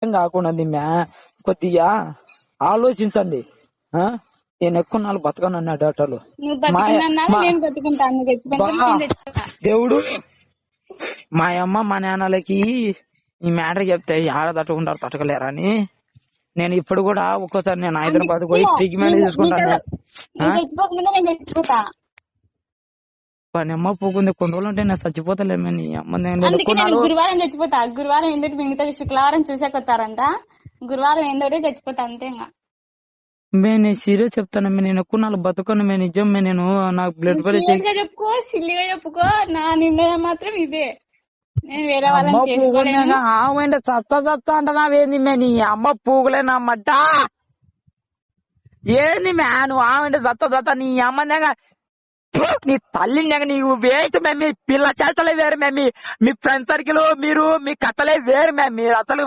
అర్థం కాకుండా కొద్దిగా ఆలోచించండి. నేను ఎక్కువ నాలుగు బతకను అన్నాడు ఆటోలు. దేవుడు మా అమ్మ మా నాన్నలకి ఈ మ్యాటర్ చెప్తే ఆడ తట్టుకుంటారు తట్టుకోలేరని నేను ఇప్పుడు కూడా ఒక్కోసారి నేను హైదరాబాద్ పోయి ట్రీట్మెంట్ తీసుకుంటాను. అమ్మ పోకుంది కొన్ని రోజులు ఉంటే నేను చచ్చిపోతలేమే. నీ అమ్మ గురువారం చచ్చిపోతా. గురువారం ఎందుకు మిగతా శుక్రవారం చూసాకొచ్చారంట. గురువారం ఏంటో చచ్చిపోతా అంతే. నేను సీరియస్ చెప్తానమ్మే. నేను ఎక్కువ నాలుగు బతుకను మే. నిజం నేను నాకు బ్లడ్ ప్రెషర్ చెప్పుకో, సిల్లిగా చెప్పుకో. నా నిర్ణయం మాత్రం ఇదే. నేను వేరే వాళ్ళని ఆమె సత్తా అంటున్నావేంది మే? నీ అమ్మ పూగులేనమ్మట ఏంది మే? నువ్వు ఆమె సత్తా నీ అమ్మ నీ తల్లి నీవు వేస్ట్ మే. మీ పిల్ల చేతలే వేరు మే. మీ ఫ్రెండ్ సర్కిల్ మీరు మీ కథలే వేరు మే. మీరు అసలు